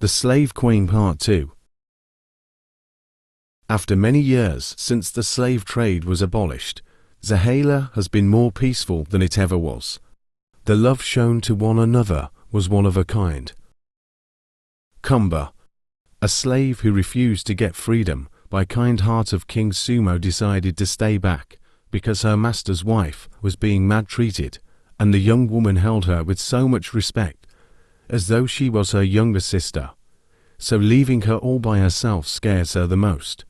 The Slave Queen Part 2. After many years since the slave trade was abolished, Zahala has been more peaceful than it ever was. The love shown to one another was one of a kind. Kumba, a slave who refused to get freedom by kind heart of King Sumo, decided to stay back because her master's wife was being maltreated, and the young woman held her with so much respect, as though she was her younger sister. So leaving her all by herself scares her the most.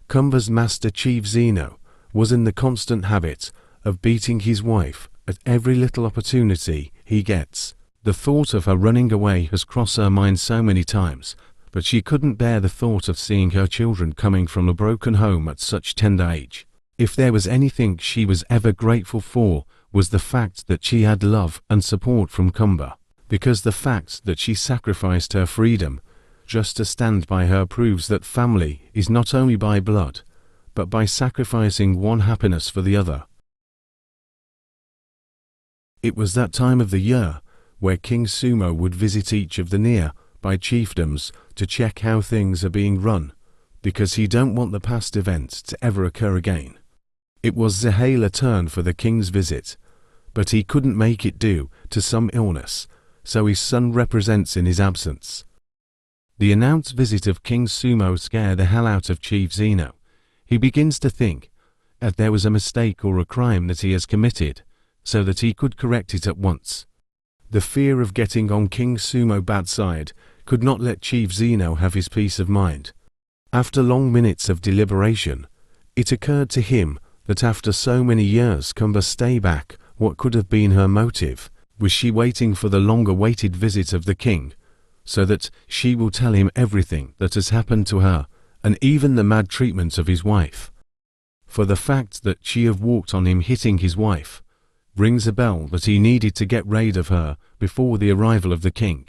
Kumba's master Chief Zeno was in the constant habit of beating his wife at every little opportunity he gets. The thought of her running away has crossed her mind so many times, but she couldn't bear the thought of seeing her children coming from a broken home at such tender age. If there was anything she was ever grateful for, was the fact that she had love and support from Kumba, because the fact that she sacrificed her freedom just to stand by her proves that family is not only by blood, but by sacrificing one happiness for the other. It was that time of the year where King Sumo would visit each of the nearby chiefdoms to check how things are being run, because he don't want the past events to ever occur again. It was Zahala's turn for the king's visit, but he couldn't make it due to some illness, so his son represents in his absence. The announced visit of King Sumo scared the hell out of Chief Zeno. He begins to think that there was a mistake or a crime that he has committed, so that he could correct it at once. The fear of getting on King Sumo's bad side could not let Chief Zeno have his peace of mind. After long minutes of deliberation, it occurred to him that after so many years Kumba stay back, what could have been her motive? Was she waiting for the long-awaited visit of the king, so that she will tell him everything that has happened to her, and even the mad treatment of his wife? For the fact that she have walked on him hitting his wife rings a bell that he needed to get rid of her before the arrival of the king.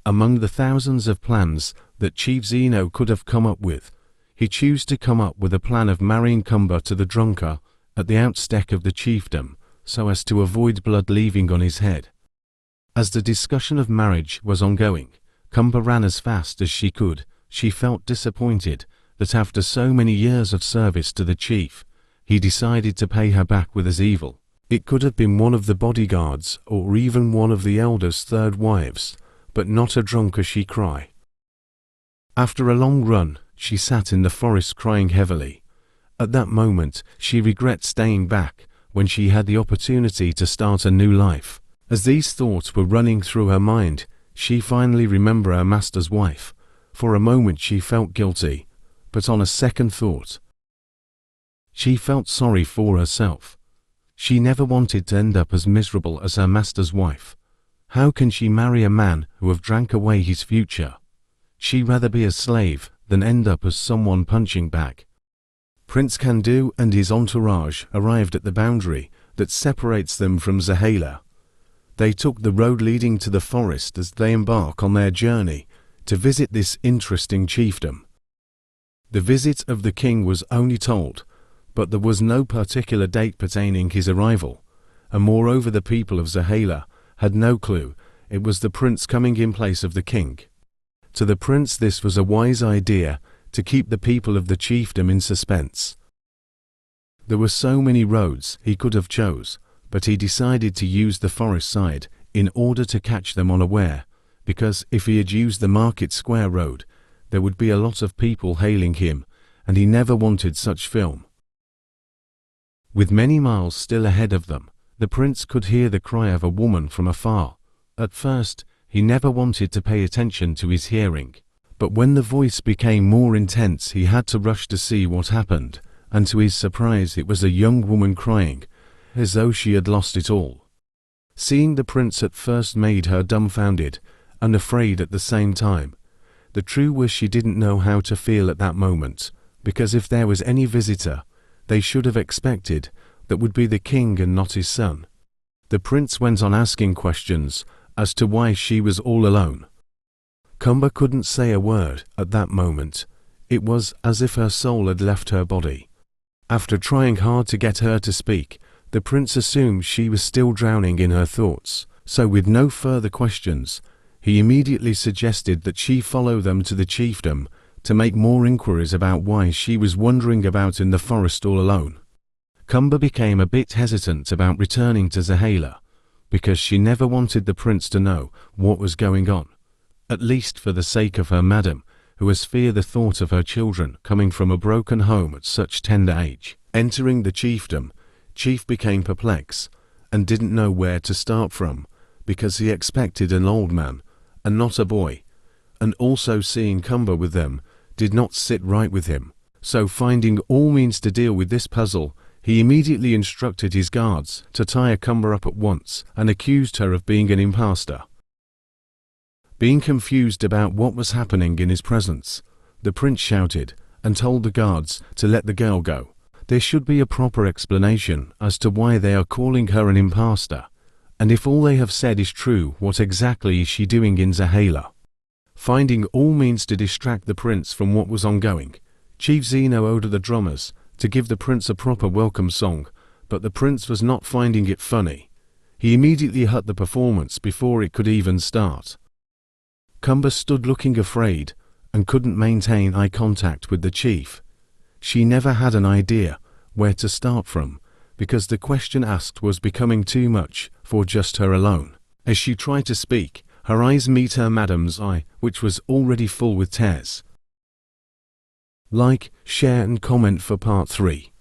Among the thousands of plans that Chief Zeno could have come up with, he chose to come up with a plan of marrying Kumba to the drunkard at the outstep of the chiefdom, so as to avoid blood leaving on his head. As the discussion of marriage was ongoing, Kumba ran as fast as she could. She felt disappointed that after so many years of service to the chief, he decided to pay her back with his evil. It could have been one of the bodyguards or even one of the elders' third wives, but not a drunkard, she cried. After a long run, she sat in the forest crying heavily. At that moment, she regret staying back when she had the opportunity to start a new life. As these thoughts were running through her mind, she finally remembered her master's wife. For a moment she felt guilty, but on a second thought, she felt sorry for herself. She never wanted to end up as miserable as her master's wife. How can she marry a man who have drank away his future? She'd rather be a slave than end up as someone punching bag. Prince Kandu and his entourage arrived at the boundary that separates them from Zahala. They took the road leading to the forest as they embark on their journey to visit this interesting chiefdom. The visit of the king was only told, but there was no particular date pertaining his arrival, and moreover the people of Zahala had no clue it was the prince coming in place of the king. To the prince this was a wise idea to keep the people of the chiefdom in suspense. There were so many roads he could have chose, but he decided to use the forest side in order to catch them unaware, because if he had used the Market Square road, there would be a lot of people hailing him, and he never wanted such film. With many miles still ahead of them, the prince could hear the cry of a woman from afar. At first, he never wanted to pay attention to his hearing, but when the voice became more intense he had to rush to see what happened, and to his surprise it was a young woman crying, as though she had lost it all. Seeing the prince at first made her dumbfounded and afraid at the same time. The truth was she didn't know how to feel at that moment, because if there was any visitor, they should have expected that would be the king and not his son. The prince went on asking questions as to why she was all alone. Kumba couldn't say a word at that moment. It was as if her soul had left her body. After trying hard to get her to speak, the prince assumed she was still drowning in her thoughts, so with no further questions, he immediately suggested that she follow them to the chiefdom to make more inquiries about why she was wandering about in the forest all alone. Cumber became a bit hesitant about returning to Zahala, because she never wanted the prince to know what was going on, at least for the sake of her madam, who was fear the thought of her children coming from a broken home at such tender age. Entering the chiefdom, Chief became perplexed and didn't know where to start from, because he expected an old man and not a boy, and also seeing Cumber with them did not sit right with him. So finding all means to deal with this puzzle, he immediately instructed his guards to tie Cumber up at once and accused her of being an impostor. Being confused about what was happening in his presence, the prince shouted and told the guards to let the girl go. There should be a proper explanation as to why they are calling her an impostor, and if all they have said is true, what exactly is she doing in Zahala? Finding all means to distract the prince from what was ongoing, Chief Zeno ordered the drummers to give the prince a proper welcome song, but the prince was not finding it funny. He immediately hut the performance before it could even start. Cumber stood looking afraid and couldn't maintain eye contact with the chief. She never had an idea where to start from, because the question asked was becoming too much for just her alone. As she tried to speak, her eyes met her madam's eye, which was already full with tears. Like, share and comment for part 3.